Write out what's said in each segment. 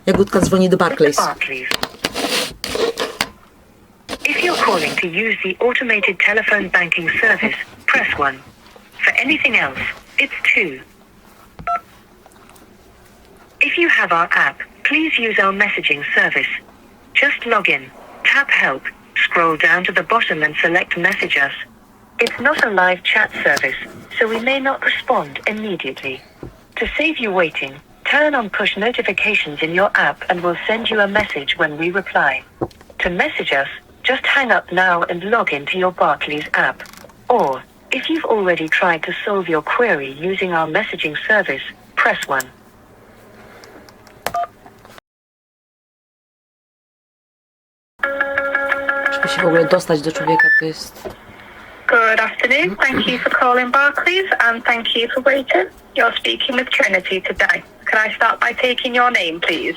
Jagódka dzwoni do Barclays. Barclays. If you're calling to use the automated telephone banking service, press 1. For anything else, it's 2. If you have our app, please use our messaging service. Just log in, tap Help, scroll down to the bottom and select Message Us. It's not a live chat service, so we may not respond immediately. To save you waiting, turn on push notifications in your app and we'll send you a message when we reply. To message us, just hang up now and log into your Barclays app. Or, if you've already tried to solve your query using our messaging service, press 1. Żeby się w ogóle dostać do człowieka, to jest... Good afternoon. Thank you for calling Barclays and thank you for waiting. You're speaking with Trinity today. Can I start by taking your name, please?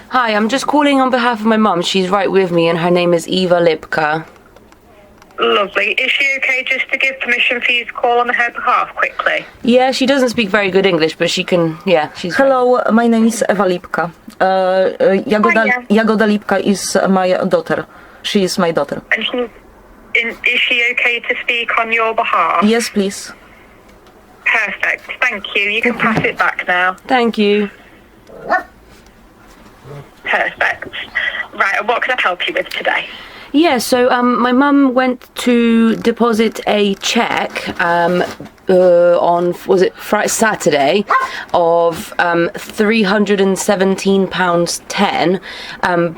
Hi, I'm just calling on behalf of my mum. She's right with me and her name is Eva Lipka. Lovely. Is she okay just to give permission for you to call on her behalf quickly? Yeah, she doesn't speak very good English, but she can, yeah, she's... Hello, my name is Eva Lipka. Jagoda Lipka is my daughter. She is my daughter. And is she okay to speak on your behalf? Yes, please. Perfect. Thank you. You can pass it back now. Thank you. Perfect. Right, and what can I help you with today? Yeah, so my mum went to deposit a cheque on, was it Saturday, of £317.10,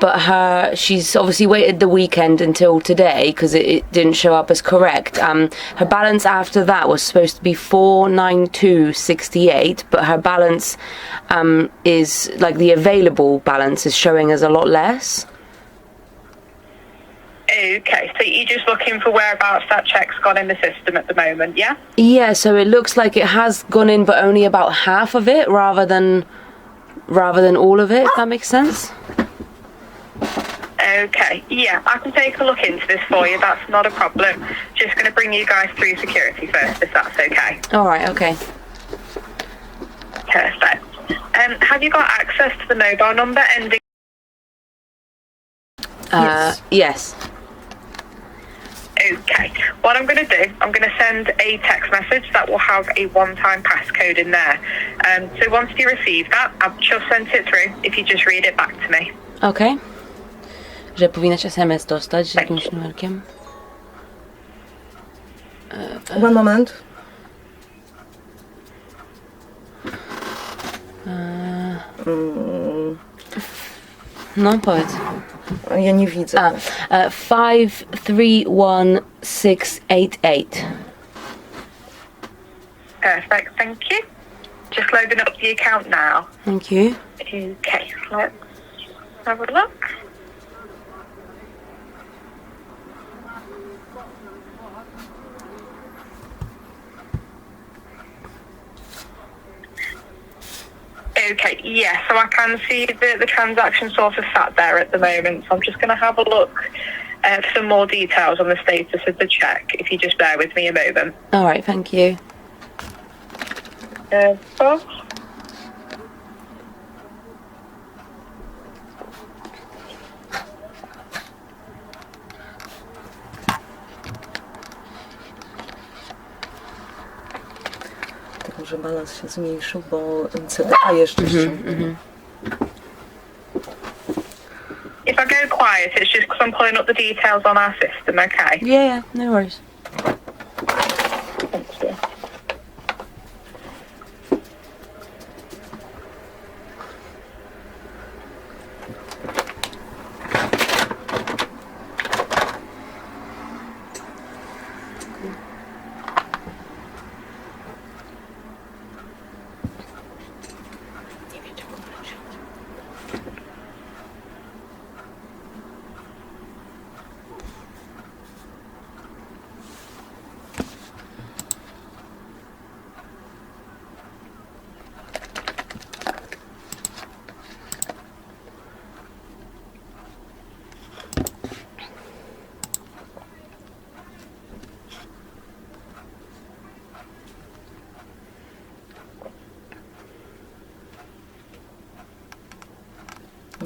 but she's obviously waited the weekend until today because it didn't show up as correct. Her balance after that was supposed to be £492.68, but her balance is, like, the available balance is showing as a lot less. Okay, so you're just looking for whereabouts that check's gone in the system at the moment, yeah? Yeah, so it looks like it has gone in, but only about half of it, rather than all of it, if that makes sense. Okay, yeah, I can take a look into this for you, that's not a problem. Just going to bring you guys through security first, if that's okay. Alright, okay. Perfect. Have you got access to the mobile number ending? Yes. Okay, what I'm going to do, I'm going to send a text message that will have a one-time passcode in there. So once you receive that, I've just sent it through, if you just read it back to me. Okay. Że powinnaś SMS dostać z jakimś numerkiem. One moment. No, powiedz. Ja nie widzę. 531688. Perfect, thank you. Just loading up the account now. Thank you. Okay, let's have a look. Okay, yeah, so I can see the transaction sort of sat there at the moment, so I'm just going to have a look for some more details on the status of the cheque, if you just bear with me a moment. Alright, thank you. So. Tylko, że balans się zmniejszył, bo CDA jeszcze If I go quiet, it's just because I'm pulling up the details on our system, okay? Yeah, no worries. Thank you.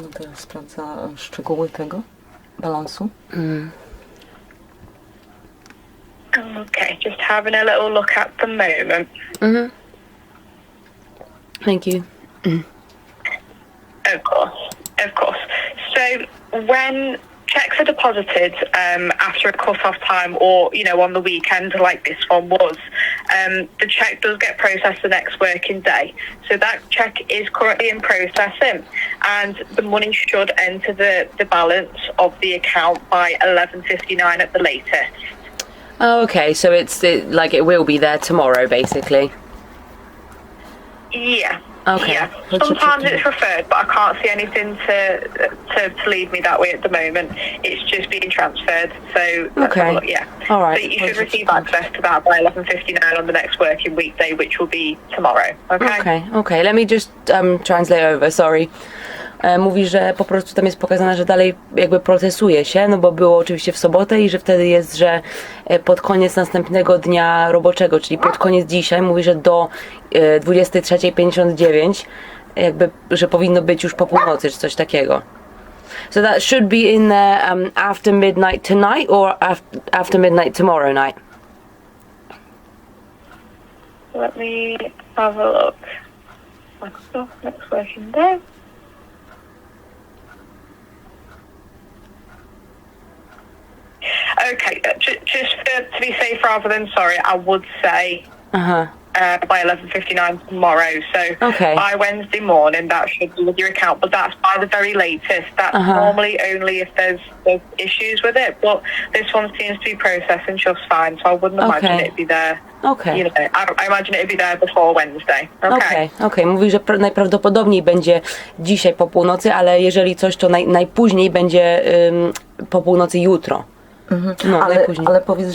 No teraz sprawdza szczegóły tego balansu. Okay, just having a little look at the moment. Thank you. Of course. So when checks are deposited after a cut-off time or, on the weekend like this one was, the check does get processed the next working day. So that check is currently in processing and the money should enter the balance of the account by 11:59 at the latest. Oh, okay, so it will be there tomorrow, basically. Yeah. Okay. Yeah. Sometimes it's referred, but I can't see anything to lead me that way at the moment. It's just being transferred. So Okay. Yeah. All right. So you should receive access to that by 11:59 on the next working weekday, which will be tomorrow. Okay. Okay. Let me just translate over, sorry. Mówi, że po prostu tam jest pokazane, że dalej jakby procesuje się, no bo było oczywiście w sobotę i że wtedy jest, że pod koniec następnego dnia roboczego, czyli pod koniec dzisiaj, mówi, że do 23:59 jakby, że powinno być już po północy, czy coś takiego. So that should be in there after midnight tonight or after midnight tomorrow night? Let me have a look. Next working day. Okay, just to be safe rather than sorry, I would say by 11:59 tomorrow. So by Wednesday morning, that should be with your account, but that's by the very latest. That's normally only if there's issues with it, but this one seems to be processing just fine, so I wouldn't imagine it'd be there. Okay. I imagine it'd be there before Wednesday. Okay. Mówi, że najprawdopodobniej będzie dzisiaj po północy, ale jeżeli coś, to najpóźniej będzie po północy jutro. No, ale powiedz,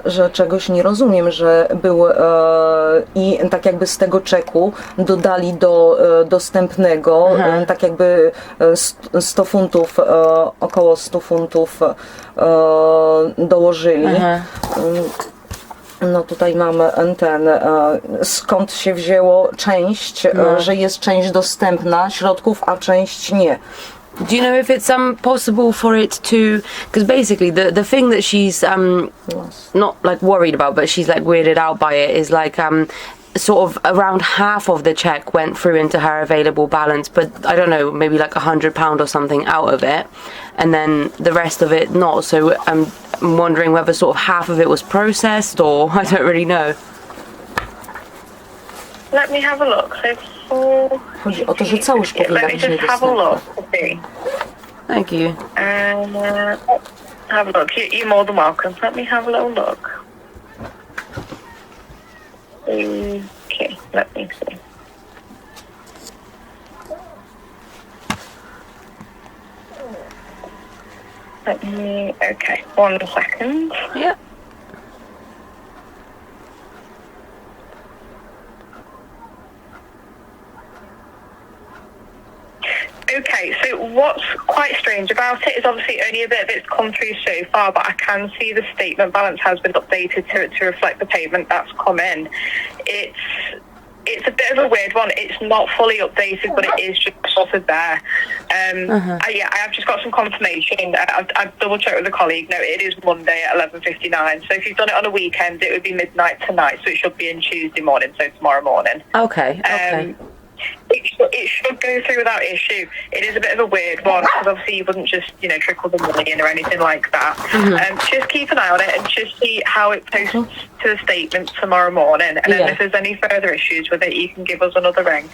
że czegoś nie rozumiem, że był i tak jakby z tego czeku dodali do dostępnego tak jakby 100 funtów, około 100 funtów dołożyli. No tutaj mamy skąd się wzięło część, że jest część dostępna środków, a część nie. Do you know if it's possible for it to, because basically the thing that she's not like worried about, but she's like weirded out by it is like sort of around half of the check went through into her available balance, but I don't know, maybe like £100 or something out of it, and then the rest of it not. So I'm wondering whether sort of half of it was processed or I don't really know. Let me have a look. Chodzi o to, że całość powinna być niedostępna. Thank you. Have a look. You're more than welcome. Let me have a little look. Okay, let me see. Okay, 1 second. Yeah. Okay, so what's quite strange about it is obviously only a bit of it's come through so far, but I can see the statement balance has been updated to reflect the payment that's come in. It's a bit of a weird one. It's not fully updated, but it is just sort of there. I have just got some confirmation. I've double checked with a colleague. No, it is Monday at 11:59. So if you've done it on a weekend, it would be midnight tonight. So it should be in Tuesday morning, so tomorrow morning. Okay. It should go through without issue. It is a bit of a weird one because obviously you wouldn't just trickle the money in or anything like that. Just keep an eye on it and just see how it posts to the statement tomorrow morning, and then if there's any further issues with it, you can give us another ring.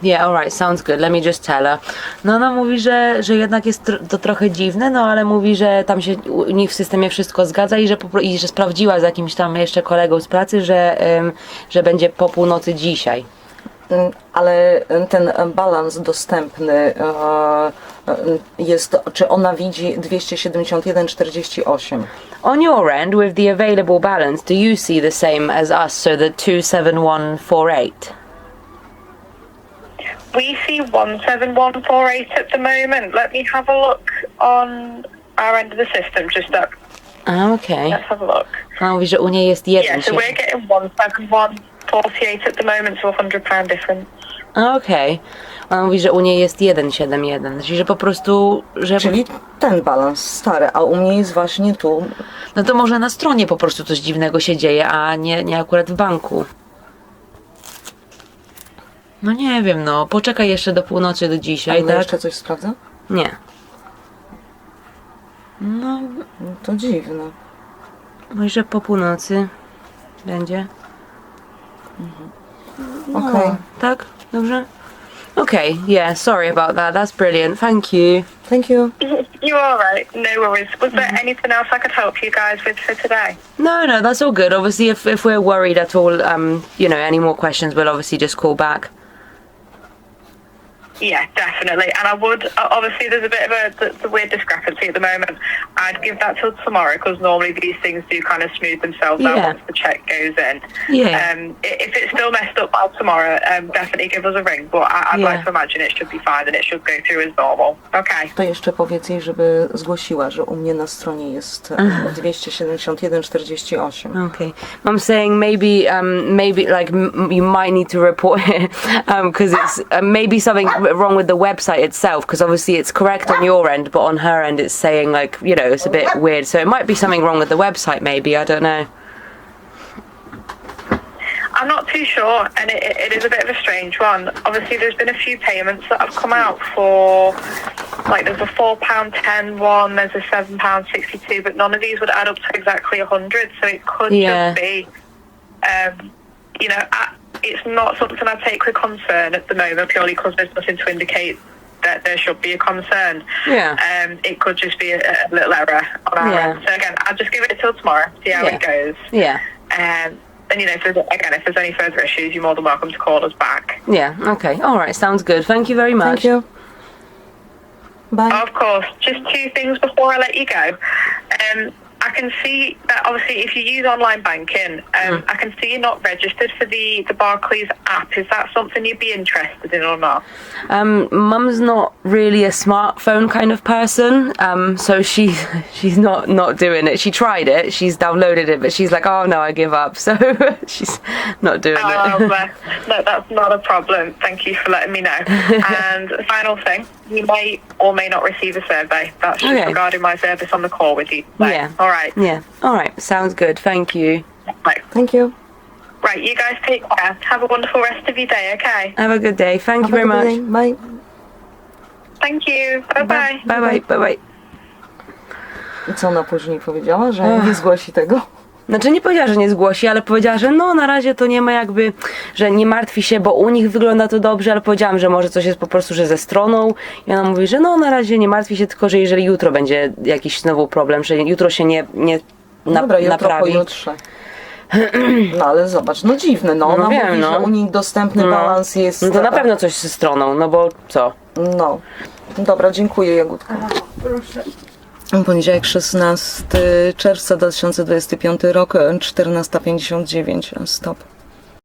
Yeah, alright, sounds good. Let me just tell her. No mówi, że jednak jest to trochę dziwne, no ale mówi, że tam się u nich w systemie wszystko zgadza i że sprawdziła z jakimś tam jeszcze kolegą z pracy, że będzie po północy dzisiaj. Ale ten balans dostępny jest, czy ona widzi 271,48? On your end, with the available balance, do you see the same as us, so the 27148? We see 17148 at the moment. Let me have a look on our end of the system, just that. Okay. Let's have a look. A mówi, że u niej jest jeden. Yeah, so we're getting 17148 at the moment, so £100 difference. Okej. Ona mówi, że u niej jest 1,71, czyli że po prostu, że... Czyli ten balans stary, a u mnie jest właśnie tu. No to może na stronie po prostu coś dziwnego się dzieje, a nie akurat w banku. No nie wiem, no. Poczekaj jeszcze do północy do dzisiaj, Ale tak? jeszcze coś sprawdza? Nie. No, No to dziwne. może po północy będzie. Okej. Tak? Dobrze? Okay, yeah, sorry about that. That's brilliant. Thank you. Thank you. You're all right. No worries. Was there anything else I could help you guys with for today? No, that's all good. Obviously, if we're worried at all, you know, any more questions, we'll obviously just call back. Yeah, definitely. And I would, obviously there's a bit of the weird discrepancy at the moment. I'd give that till tomorrow because normally these things do kind of smooth themselves out Yeah. once the check goes in. Yeah. If it's still messed up by tomorrow, definitely give us a ring. But I'd Yeah. like to imagine it should be fine and it should go through as normal. Okay. To jeszcze powiedz jej, żeby zgłosiła, że u mnie na stronie jest 271,48. Okay. I'm saying maybe like you might need to report it because it's maybe something wrong with the website itself, because obviously it's correct on your end, but on her end it's saying, like, you know, it's a bit weird. So it might be something wrong with the website, maybe. I don't know. I'm not too sure, and it is a bit of a strange one. Obviously, there's been a few payments that have come out for, like, there's a £4.10 one, there's a £7.62, but none of these would add up to exactly 100, so it could Yeah. just be, you know, it's not something I take with concern at the moment, purely because there's nothing to indicate that there should be a concern. Yeah. It could just be a little error on our Yeah. end. So again, I'll just give it till tomorrow, see how Yeah. it goes. Yeah. And you know, if there's any further issues, you're more than welcome to call us back. Yeah. Okay. All right. Sounds good. Thank you very much. Thank you. Bye. Of course. Just two things before I let you go. I can see that obviously if you use online banking, I can see you're not registered for the Barclays app. Is that something you'd be interested in or not? Mum's not really a smartphone kind of person, so she's not doing it. She tried it, she's downloaded it, but she's like, oh no, I give up. So she's not doing it. Bless. No, that's not a problem. Thank you for letting me know. And the final thing, you may or may not receive a survey. That's just Okay. regarding my service on the call with you. So, Yeah. All right. Yeah. All right. Sounds good. Thank you. Right. Thank you. Right. You guys take care. Have a wonderful rest of your day. Okay. Have a good day. Thank you very Have a much. good day. Bye. Thank you. Bye bye. Bye bye. Bye bye. I co ona później powiedziała? Że nie zgłosi tego? Znaczy nie powiedziała, że nie zgłosi, ale powiedziała, że no na razie to nie ma jakby, że nie martwi się, bo u nich wygląda to dobrze, ale powiedziałam, że może coś jest po prostu, że ze stroną i ona mówi, że no na razie nie martwi się, tylko że jeżeli jutro będzie jakiś znowu problem, że jutro się nie Dobra, jutro naprawi. pojutrze. No ale zobacz, no dziwne, no ona wiem, mówi, no. że u nich dostępny balans jest... No to na pewno coś ze stroną, no bo co? No. Dobra, dziękuję Jagódka. Proszę. Poniedziałek 16 czerwca 2025 rok, 14:59. Stop.